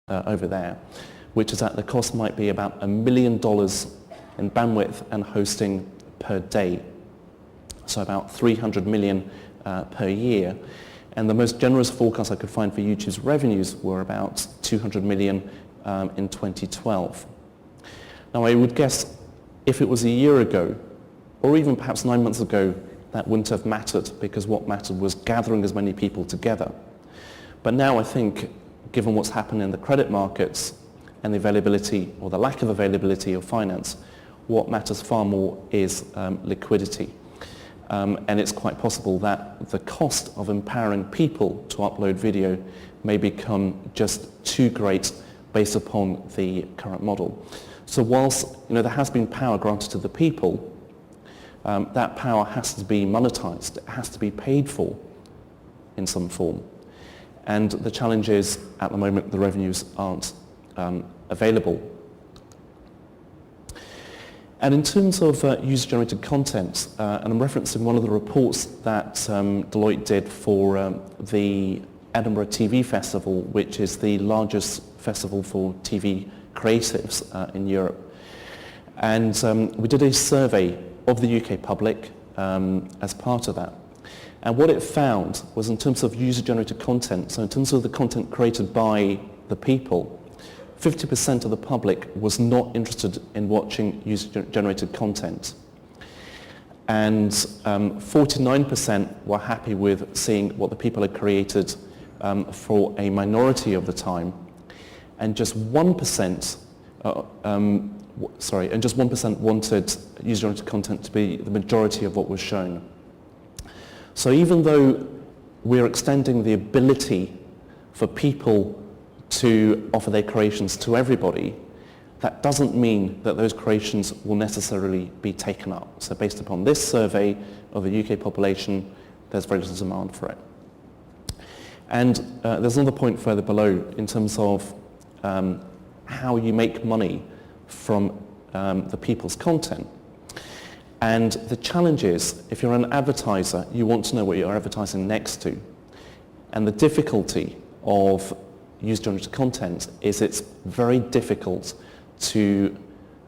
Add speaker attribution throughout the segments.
Speaker 1: over there, which is that the cost might be about $1 million in bandwidth and hosting per day, so about 300 million per year. And the most generous forecast I could find for YouTube's revenues were about 200 million in 2012. Now I would guess if it was a year ago, or even perhaps 9 months ago, that wouldn't have mattered, because what mattered was gathering as many people together. But now I think, given what's happened in the credit markets and the availability or the lack of availability of finance, what matters far more is liquidity. And it's quite possible that the cost of empowering people to upload video may become just too great based upon the current model. So whilst there has been power granted to the people, that power has to be monetized, it has to be paid for in some form. And the challenge is, at the moment, the revenues aren't available. And in terms of user-generated content, and I'm referencing one of the reports that Deloitte did for the Edinburgh TV Festival, which is the largest festival for TV creatives in Europe. And we did a survey of the UK public as part of that. And what it found was, in terms of user-generated content, so in terms of the content created by the people, 50% of the public was not interested in watching user-generated content. And 49% were happy with seeing what the people had created for a minority of the time. And just 1% wanted user-generated content to be the majority of what was shown. So even though we're extending the ability for people to offer their creations to everybody, that doesn't mean that those creations will necessarily be taken up. So based upon this survey of the UK population, there's very little demand for it. And there's another point further below in terms of how you make money from the people's content. And the challenge is, if you're an advertiser, you want to know what you're advertising next to. And the difficulty of user-generated content is it's very difficult to,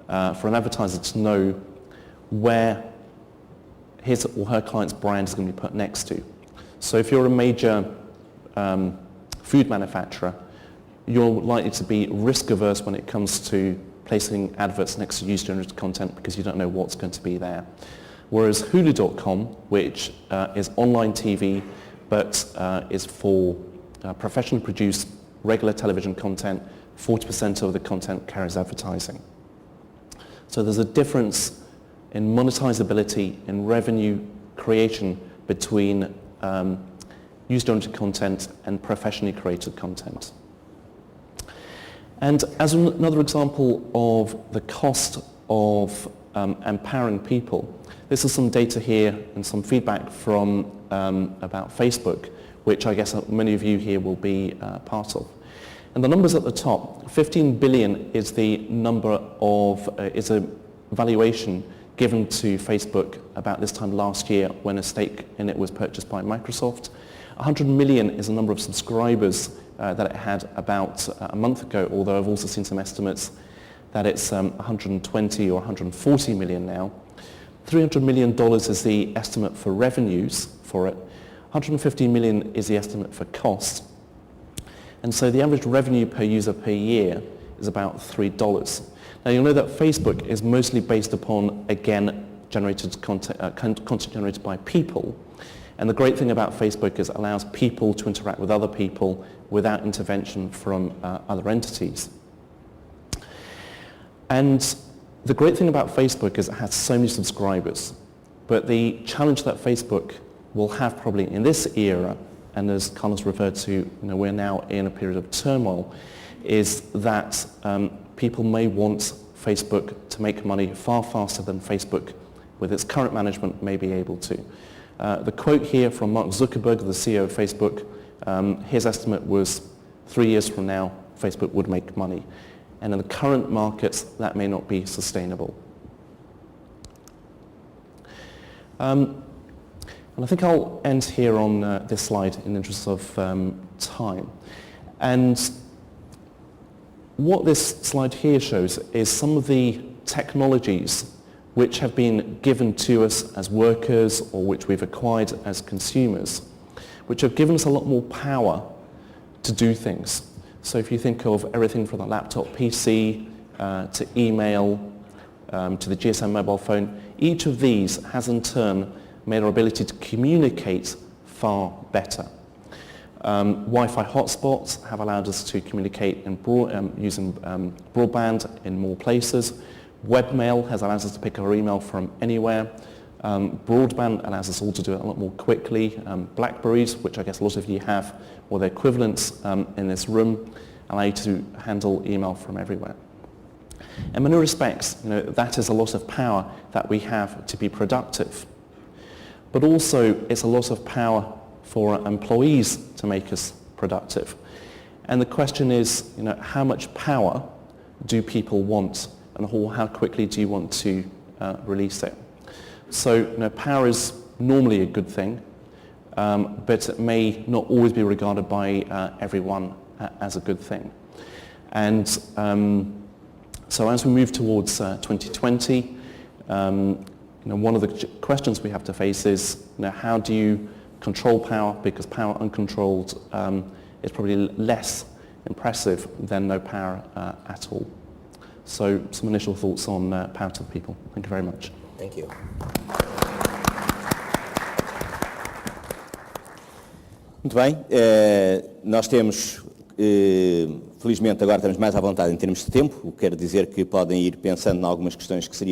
Speaker 1: for an advertiser to know where his or her client's brand is going to be put next to. So if you're a major food manufacturer, you're likely to be risk-averse when it comes to placing adverts next to user-generated content, because you don't know what's going to be there. Whereas Hulu.com, which is online TV, but is for professionally produced regular television content, 40% of the content carries advertising. So there's a difference in monetizability, in revenue creation between user-generated content and professionally created content. And as another example of the cost of empowering people, this is some data here and some feedback from about Facebook, which I guess many of you here will be part of. And the numbers at the top, 15 billion is the number of, is a valuation given to Facebook about this time last year when a stake in it was purchased by Microsoft. 100 million is the number of subscribers that it had about a month ago, although I've also seen some estimates that it's 120 or 140 million now. $300 million is the estimate for revenues for it. 150 million is the estimate for cost. And so the average revenue per user per year is about $3. Now you'll know that Facebook is mostly based upon, again, generated content generated by people. And the great thing about Facebook is it allows people to interact with other people without intervention from other entities. And the great thing about Facebook is it has so many subscribers. But the challenge that Facebook will have probably in this era, and as Carlos referred to, we're now in a period of turmoil, is that people may want Facebook to make money far faster than Facebook, with its current management, may be able to. The quote here from Mark Zuckerberg, the CEO of Facebook, his estimate was 3 years from now, Facebook would make money. And in the current markets, that may not be sustainable. And I think I'll end here on this slide in the interest of time. And what this slide here shows is some of the technologies which have been given to us as workers or which we've acquired as consumers, which have given us a lot more power to do things. So if you think of everything from the laptop PC to email to the GSM mobile phone, each of these has in turn made our ability to communicate far better. Wi-Fi hotspots have allowed us to communicate using broadband in more places. Webmail has allowed us to pick our email from anywhere. Broadband allows us all to do it a lot more quickly. Blackberries, which I guess a lot of you have, or their equivalents in this room, allow you to handle email from everywhere. In many respects, that is a lot of power that we have to be productive. But also, it's a lot of power for employees to make us productive. And the question is, how much power do people want, and how quickly do you want to release it? So, power is normally a good thing, but it may not always be regarded by everyone as a good thing. And so as we move towards 2020, one of the questions we have to face is, how do you control power? Because power uncontrolled is probably less impressive than no power at all. So some initial thoughts on power to the people. Thank you very much.
Speaker 2: Thank you. Muito bem, nós temos, felizmente agora estamos mais à vontade em termos de tempo, o que quer dizer que podem ir pensando em algumas questões que seria